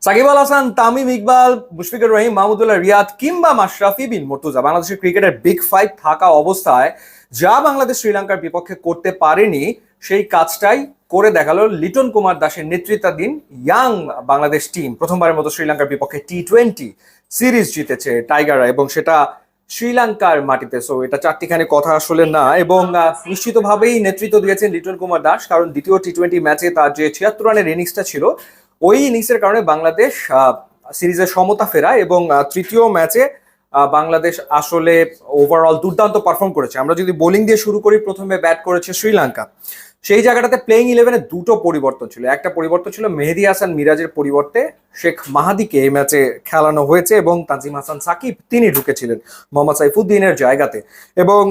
সাকিব আল হাসান, তামিম ইকবাল, মুশফিকুর রহিম, মাহমুদুল্লাহ রিয়াদ কিংবা মাশরাফি বিন মুর্তজা বাংলাদেশের ক্রিকেটের বিগ ফাইভ থাকা অবস্থায় যা বাংলাদেশ শ্রীলঙ্কার বিপক্ষে করতে পারেনি সেই কাজটাই করে দেখালো লিটন কুমার দাসের নেতৃত্বাধীন ইয়াং বাংলাদেশ টিম। প্রথমবারের মতো শ্রীলঙ্কার বিপক্ষে টি-20 সিরিজ জিতেছে টাইগাররা, এবং সেটা শ্রীলঙ্কার মাটিতে। সো এটা চারটিখানি কথা আসলে না, এবং নিশ্চিতভাবেই নেতৃত্ব দিয়েছেন লিটন কুমার দাস, কারণ দ্বিতীয় টি-20 ম্যাচে তার যে 76 রানের ইনিংসটা ছিল ওই ইনিংসের কারণে বাংলাদেশ সিরিজের সমতা ফেরায়, এবং তৃতীয় ম্যাচে বাংলাদেশ আসলে ওভারঅল দুর্দান্ত পারফর্ম করেছে। আমরা যদি বোলিং দিয়ে শুরু করি, প্রথমে ব্যাট করেছে শ্রীলঙ্কা। সেই জায়গাটাতে প্লেইং ইলেভেনে দুটো পরিবর্তন ছিল। একটা পরিবর্তন ছিল মেহেদী হাসান মিরাজের পরিবর্তে শেখ মাহাদিকে এই ম্যাচে খেলানো হয়েছে, এবং তানজিম হাসান সাকিব তিনি ঢুকেছিলেন মোহাম্মদ সাইফুদ্দিনের জায়গাতে। এবং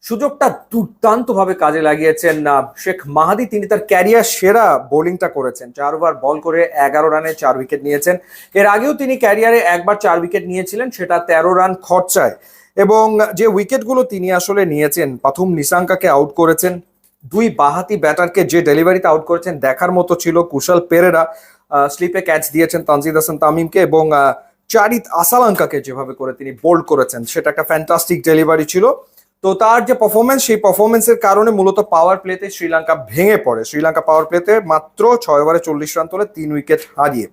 সুযোগটা দুর্দান্ত ভাবে কাজে লাগিয়েছেন শেখ মাহাদি। তিনি তার ক্যারিয়ার সেরা বোলিংটা করেছেন, 4 ওভার বল করে 11 রানে 4 উইকেট নিয়েছেন। এর আগেও তিনি ক্যারিয়ারে একবার 4 উইকেট নিয়েছিলেন, সেটা 13 রান খরচায়। এবং যে উইকেটগুলো তিনি আসলে নিয়েছেন, প্রথম নিসাঙ্কাকে আউট করেছেন, দুই বাহাতি ব্যাটারকে যে ডেলিভারিতে আউট করেছেন দেখার মতো ছিল। কুশল পেরেরা স্লিপে ক্যাচ দিয়েছেন তানজিদ হাসান তামিমকে, এবং চারিত আসালাঙ্কাকে যেভাবে করে তিনি বোল্ড করেছেন সেটা একটা ফ্যান্টাস্টিক ডেলিভারি ছিল। তো তার যে পারফরমেন্স, সেই পারফরমেন্সের কারণে মূলত পাওয়ার প্লেতে শ্রীলঙ্কা ভেঙে পড়ে। শ্রীলঙ্কা পাওয়ার প্লেতে মাত্র 6 ওভারে 40 রান তোলে 3 উইকেট হারিয়ে।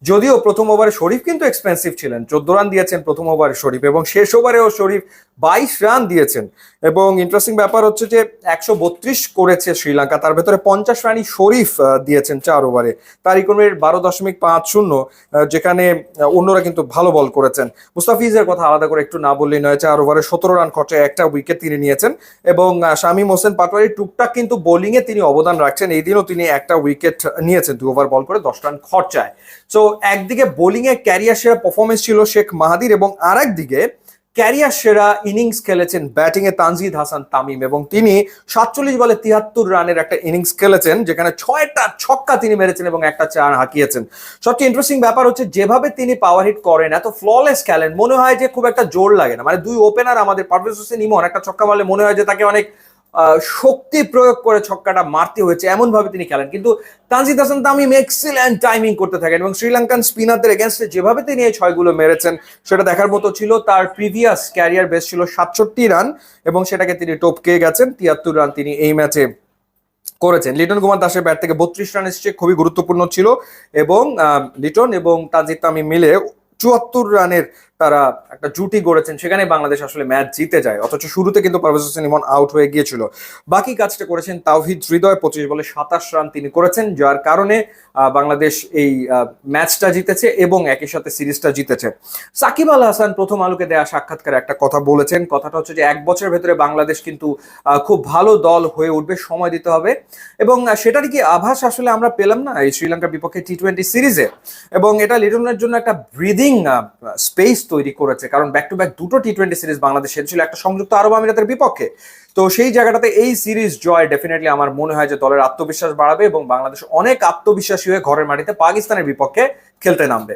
যদিও প্রথম ওভারে শরীফ কিন্তু এক্সপেন্সিভ ছিলেন, 14 রান দিয়েছেন প্রথম ওভারে শরীফ, এবং শেষ ওভারেও শরীফ 22 রান দিয়েছেন। এবং ইন্টারেস্টিং ব্যাপার হচ্ছে যে 132 করেছে শ্রীলঙ্কা, তার ভেতরে 50 রানই শরীফ দিয়েছেন 4 ওভারে। তার ইকোনমির 12.50, যেখানে অন্যরা কিন্তু ভালো বল করেছেন। মুস্তাফিজের কথা আলাদা করে একটু না বললেই নয়, 4 ওভারে 17 রান খরচায় একটা উইকেট তিনি নিয়েছেন। এবং শামীম হোসেন পাটোয়ারি টুকটাক কিন্তু বোলিংয়ে তিনি অবদান রাখছেন, এই দিনও তিনি একটা উইকেট নিয়েছেন 2 ওভার বল করে 10 রান খরচায়। সো একদিকে বোলিং এ ক্যারিয়ার সেরা পারফরমেন্স ছিল শেখ মাহাদির, এবং আর একদিকে ক্যারিয়ার সেরা ইনিংস খেলেছেন ব্যাটিং এ তানজিদ হাসান তামিম, এবং তিনি 47 বলে 73 রানের একটা ইনিংস খেলেছেন, যেখানে 6টা ছক্কা তিনি মেরেছেন এবং একটা 4 হাঁকিয়েছেন। সবচেয়ে ইন্টারেস্টিং ব্যাপার হচ্ছে যেভাবে তিনি পাওয়ার হিট করেন, এত ফ্ললেস খেলেন, মনে হয় যে খুব একটা জোর লাগে না। মানে দুই ওপেনার আমাদের পারভেজ হোসেন ইমন একটা ছক্কা মারলে মনে হয় যে তাকে অনেক শক্তি প্রয়োগ করে ছক্কাটা মারতে হয়েছে, এমন ভাবে তিনি খেলেন। কিন্তু তানজিদ হাসান তামিম এক্সিলেন্ট টাইমিং করতে থাকেন, এবং শ্রীলঙ্কান স্পিনারদের এগেনস্টে যেভাবে তিনি এই 6 মেরেছেন সেটা দেখার মতো ছিল। তার প্রিভিয়াস ক্যারিয়ার বেস ছিল 67 রান, এবং সেটাকে তিনি টপকে গেছেন। 73 রান তিনি এই ম্যাচে করেছেন। লিটন কুমার দাসের ব্যাট থেকে 32 রান এসেছে, খুবই গুরুত্বপূর্ণ ছিল। এবং লিটন এবং তানজিদ তামিম মিলে 74 রানের তারা একটা জুটি গড়েছেন, সেখানে বাংলাদেশ আসলে ম্যাচ জিতে যায়। অথচ শুরুতে কিন্তু পারভেজ হোসেন ইমন আউট হয়ে গিয়েছিল। বাকি কাজটা করেছেন তাওহিদ হৃদয়, 25 বলে 27 রান তিনি করেছেন, যার কারণে বাংলাদেশ এই ম্যাচটা জিতেছে এবং একই সাথে সিরিজটা জিতেছে। সাকিব আল হাসান প্রথম আলোকে দেয়া সাক্ষাৎকারে একটা কথা বলেছেন, কথাটা হচ্ছে যে 1 বছরের ভেতরে বাংলাদেশ কিন্তু খুব ভালো দল হয়ে উঠবে, সময় দিতে হবে। এবং সেটারই কি আভাস আসলে আমরা পেলাম না এই শ্রীলঙ্কার বিপক্ষে টি-20 সিরিজে। এবং এটা লিটনের জন্য একটা ব্রিদিং স্পেস তৈরি করেছে, কারণ ব্যাক টু ব্যাক দুটো টি-20 সিরিজ বাংলাদেশ হেরেছিল, একটা সংযুক্ত আরব আমিরাতের বিপক্ষে। তো সেই জায়গাটাতে এই সিরিজ জয় ডেফিনেটলি আমার মনে হয় যে দলের আত্মবিশ্বাস বাড়াবে, এবং বাংলাদেশ অনেক আত্মবিশ্বাসী হয়ে ঘরের মাটিতে পাকিস্তানের বিপক্ষে খেলতে নামবে।